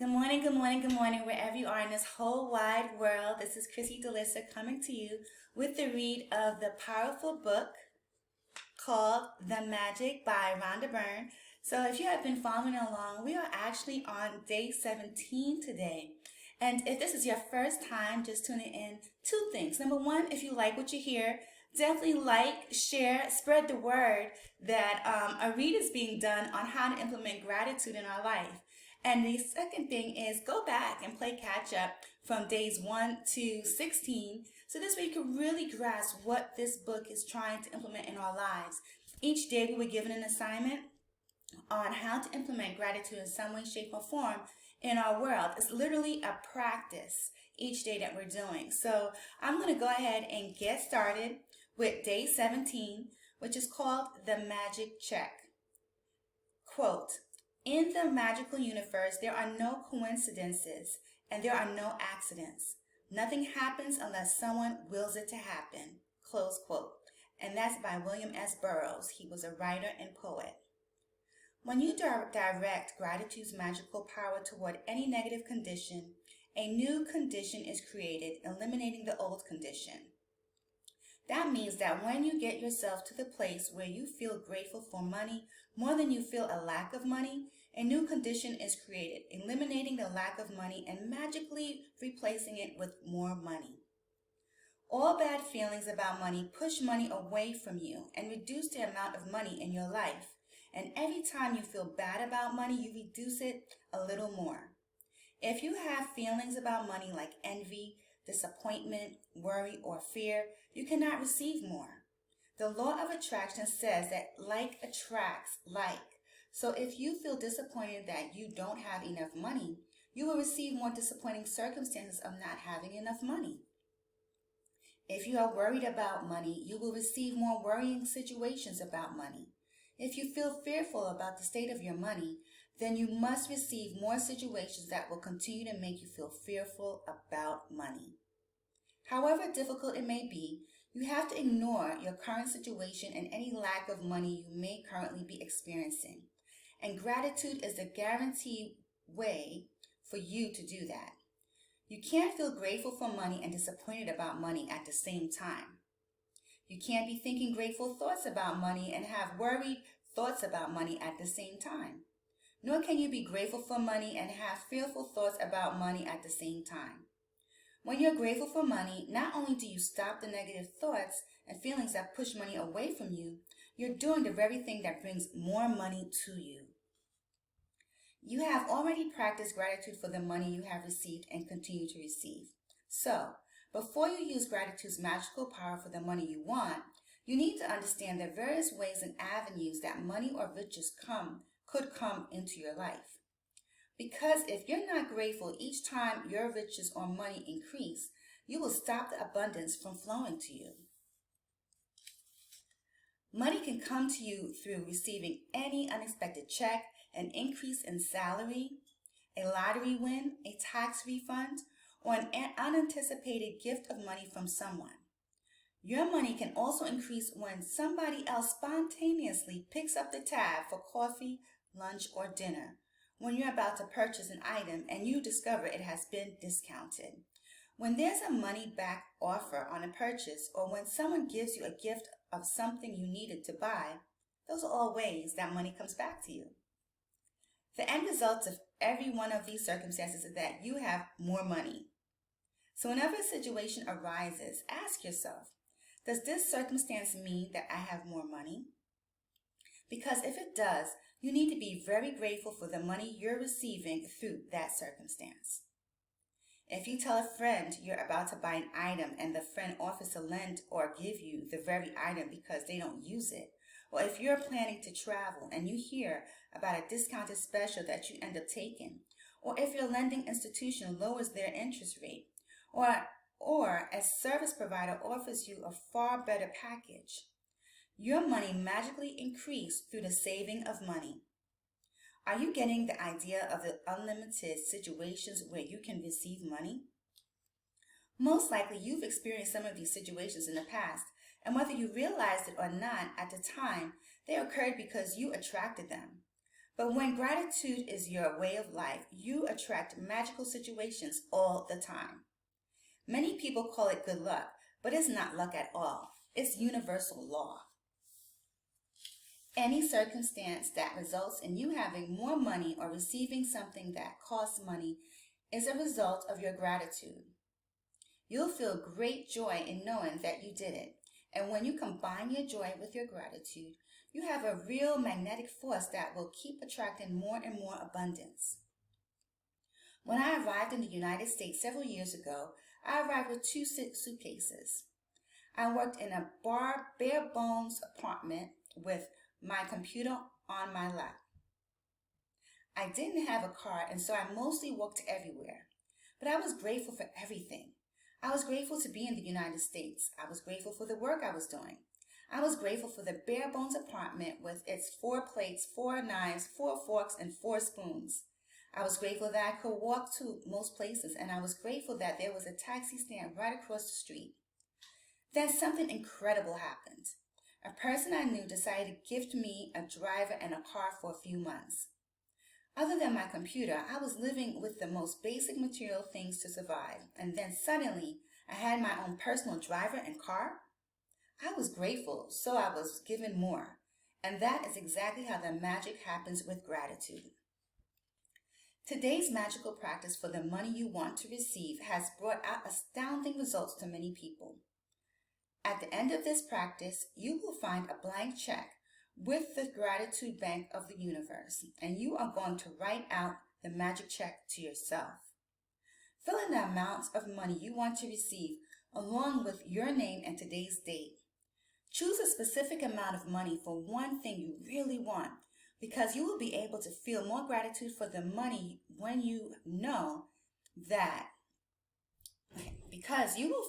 Good morning, good morning, good morning, wherever you are in this whole wide world. This is Chrissy DeLissa coming to you with the read of the powerful book called The Magic by Rhonda Byrne. So if you have been following along, we are actually on day 17 today. And if this is your first time just tuning in, two things. Number one, if you like what you hear, definitely like, share, spread the word that a read is being done on how to implement gratitude in our life. And the second thing is go back and play catch up from days 1 to 16. So this way you can really grasp what this book is trying to implement in our lives. Each day we were given an assignment on how to implement gratitude in some way, shape, or form in our world. It's literally a practice each day that we're doing. So I'm going to go ahead and get started with day 17, which is called the magic check. Quote, "In the magical universe, there are no coincidences and there are no accidents. Nothing happens unless someone wills it to happen." Close quote. And that's by William S. Burroughs. He was a writer and poet. When you direct gratitude's magical power toward any negative condition, a new condition is created, eliminating the old condition. That means that when you get yourself to the place where you feel grateful for money more than you feel a lack of money, a new condition is created, eliminating the lack of money and magically replacing it with more money. All bad feelings about money push money away from you and reduce the amount of money in your life. And every time you feel bad about money, you reduce it a little more. If you have feelings about money like envy, disappointment, worry, or fear, you cannot receive more. The law of attraction says that like attracts like. So if you feel disappointed that you don't have enough money, you will receive more disappointing circumstances of not having enough money. If you are worried about money, you will receive more worrying situations about money. If you feel fearful about the state of your money, then you must receive more situations that will continue to make you feel fearful about money. However difficult it may be, you have to ignore your current situation and any lack of money you may currently be experiencing. And gratitude is the guaranteed way for you to do that. You can't feel grateful for money and disappointed about money at the same time. You can't be thinking grateful thoughts about money and have worried thoughts about money at the same time. Nor can you be grateful for money and have fearful thoughts about money at the same time. When you're grateful for money, not only do you stop the negative thoughts and feelings that push money away from you, you're doing the very thing that brings more money to you. You have already practiced gratitude for the money you have received and continue to receive. So, before you use gratitude's magical power for the money you want, you need to understand the various ways and avenues that money or riches could come into your life. Because if you're not grateful each time your riches or money increase, you will stop the abundance from flowing to you. Money can come to you through receiving any unexpected check, an increase in salary, a lottery win, a tax refund, or an unanticipated gift of money from someone. Your money can also increase when somebody else spontaneously picks up the tab for coffee, lunch, or dinner, when you're about to purchase an item and you discover it has been discounted. When there's a money-back offer on a purchase, or when someone gives you a gift of something you needed to buy, those are all ways that money comes back to you. The end result of every one of these circumstances is that you have more money. So whenever a situation arises, ask yourself, does this circumstance mean that I have more money? Because if it does, you need to be very grateful for the money you're receiving through that circumstance. If you tell a friend you're about to buy an item and the friend offers to lend or give you the very item because they don't use it, or if you're planning to travel and you hear about a discounted special that you end up taking, or if your lending institution lowers their interest rate, or a service provider offers you a far better package, your money magically increased through the saving of money. Are you getting the idea of the unlimited situations where you can receive money? Most likely you've experienced some of these situations in the past, and whether you realized it or not at the time, they occurred because you attracted them. But when gratitude is your way of life, you attract magical situations all the time. Many people call it good luck, but it's not luck at all. It's universal law. Any circumstance that results in you having more money or receiving something that costs money is a result of your gratitude. You'll feel great joy in knowing that you did it. And when you combine your joy with your gratitude, you have a real magnetic force that will keep attracting more and more abundance. When I arrived in the United States several years ago, I arrived with 2 suitcases. I worked in a bare bones apartment with my computer on my lap. I didn't have a car, and so I mostly walked everywhere. But I was grateful for everything. I was grateful to be in the United States. I was grateful for the work I was doing. I was grateful for the bare bones apartment with its 4 plates, 4 knives, 4 forks, and 4 spoons. I was grateful that I could walk to most places, and I was grateful that there was a taxi stand right across the street. Then something incredible happened. A person I knew decided to gift me a driver and a car for a few months. Other than my computer, I was living with the most basic material things to survive, and then suddenly I had my own personal driver and car. I was grateful, so I was given more, and that is exactly how the magic happens with gratitude. Today's magical practice for the money you want to receive has brought out astounding results to many people. At the end of this practice, you will find a blank check with the gratitude bank of the universe, and you are going to write out the magic check to yourself. Fill in the amounts of money you want to receive along with your name and today's date. Choose a specific amount of money for one thing you really want, because you will be able to feel more gratitude for the money when you know that. Because you will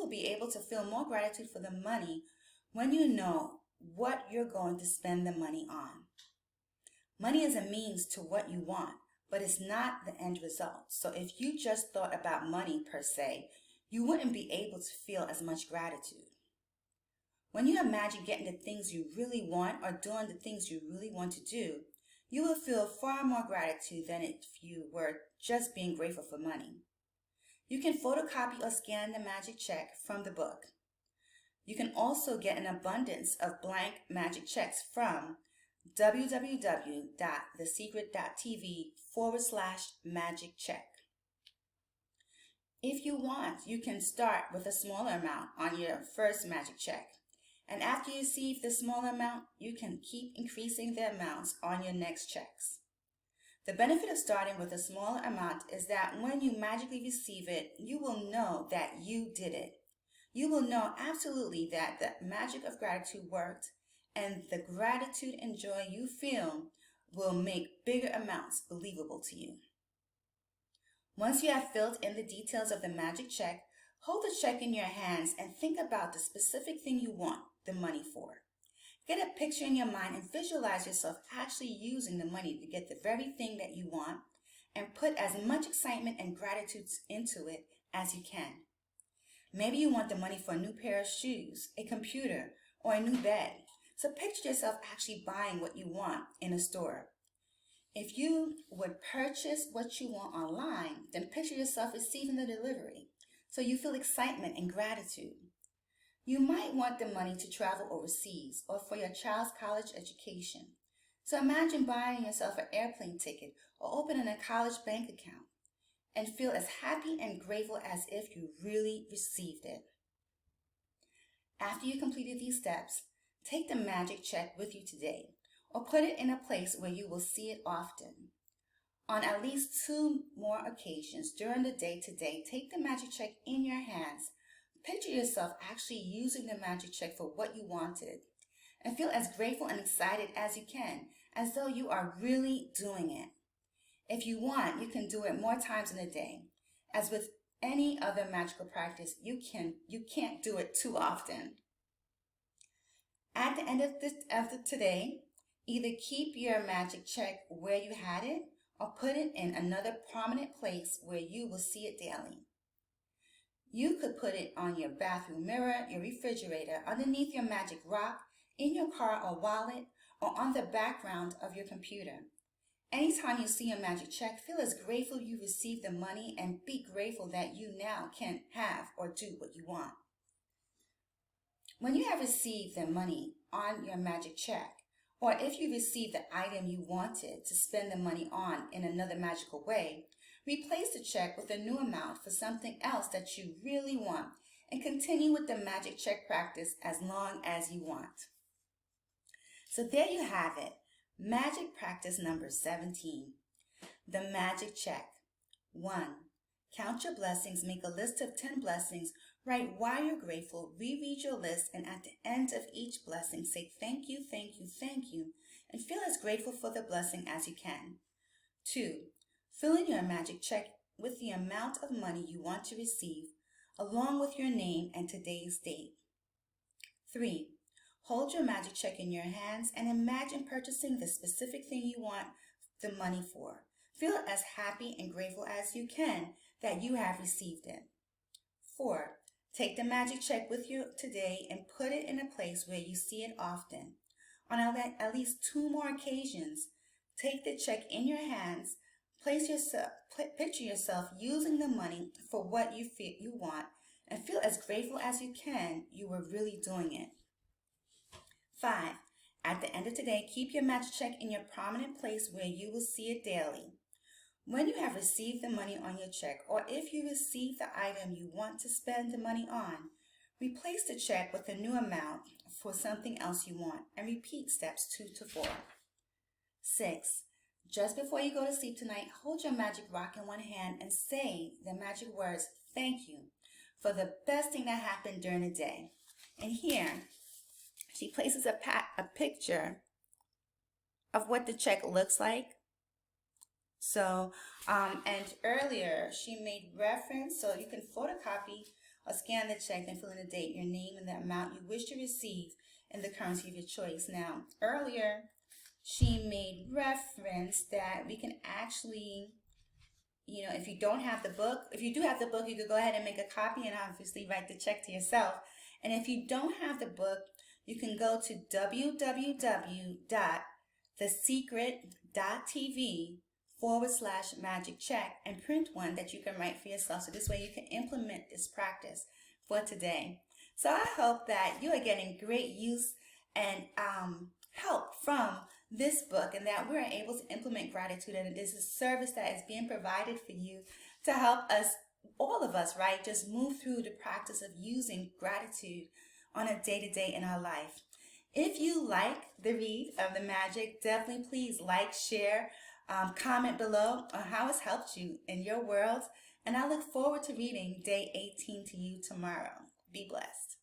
be able to feel more gratitude for the money when you know what you're going to spend the money on. Money is a means to what you want, but it's not the end result. So if you just thought about money per se, you wouldn't be able to feel as much gratitude. When you imagine getting the things you really want or doing the things you really want to do, you will feel far more gratitude than if you were just being grateful for money. You can photocopy or scan the magic check from the book. You can also get an abundance of blank magic checks from www.thesecret.tv/magic check. If you want, you can start with a smaller amount on your first magic check. And after you receive the smaller amount, you can keep increasing the amounts on your next checks. The benefit of starting with a smaller amount is that when you magically receive it, you will know that you did it. You will know absolutely that the magic of gratitude worked, and the gratitude and joy you feel will make bigger amounts believable to you. Once you have filled in the details of the magic check, hold the check in your hands and think about the specific thing you want the money for. Get a picture in your mind and visualize yourself actually using the money to get the very thing that you want, and put as much excitement and gratitude into it as you can. Maybe you want the money for a new pair of shoes, a computer, or a new bed. So picture yourself actually buying what you want in a store. If you would purchase what you want online, then picture yourself receiving the delivery, so you feel excitement and gratitude. You might want the money to travel overseas or for your child's college education. So imagine buying yourself an airplane ticket or opening a college bank account, and feel as happy and grateful as if you really received it. After you completed these steps, take the magic check with you today, or put it in a place where you will see it often. On at least 2 more occasions during the day today, take the magic check in your hands. Picture yourself actually using the magic check for what you wanted, and feel as grateful and excited as you can, as though you are really doing it. If you want, you can do it more times in a day. As with any other magical practice, you can't do it too often. At the end of today, either keep your magic check where you had it, or put it in another prominent place where you will see it daily. You could put it on your bathroom mirror, your refrigerator, underneath your magic rock, in your car or wallet, or on the background of your computer. Anytime you see a magic check, feel as grateful you received the money and be grateful that you now can have or do what you want. When you have received the money on your magic check, or if you received the item you wanted to spend the money on in another magical way, replace the check with a new amount for something else that you really want and continue with the magic check practice as long as you want. So there you have it. Magic practice number 17. The magic check. 1. Count your blessings. Make a list of 10 blessings. Write why you're grateful. Reread your list, and at the end of each blessing, say thank you, thank you, thank you, and feel as grateful for the blessing as you can. 2. Fill in your magic check with the amount of money you want to receive, along with your name and today's date. 3. Hold your magic check in your hands and imagine purchasing the specific thing you want the money for. Feel as happy and grateful as you can that you have received it. 4. Take the magic check with you today and put it in a place where you see it often. On at least 2 more occasions, take the check in your hands, picture yourself using the money for what you feel you want, and feel as grateful as you can you were really doing it. 5. At the end of today, keep your magic check in your prominent place where you will see it daily. When you have received the money on your check, or if you receive the item you want to spend the money on, replace the check with a new amount for something else you want, and repeat steps 2 to 4. 6. Just before you go to sleep tonight, hold your magic rock in one hand and say the magic words, thank you, for the best thing that happened during the day. And here, she places a picture of what the check looks like. So, and earlier she made reference, so you can photocopy or scan the check and fill in the date, your name, and the amount you wish to receive in the currency of your choice. Now, earlier she made reference that we can actually, if you don't have the book, if you do have the book, you could go ahead and make a copy and obviously write the check to yourself. And if you don't have the book, you can go to www.thesecret.tv/magic check and print one that you can write for yourself. So this way you can implement this practice for today. So I hope that you are getting great use and help from this book, and that we're able to implement gratitude, and it is a service that is being provided for you to help us, all of us, right, just move through the practice of using gratitude on a day-to-day in our life. If you like the read of the magic, definitely please like, share, comment below on how it's helped you in your world, and I look forward to reading day 18 to you tomorrow. Be blessed.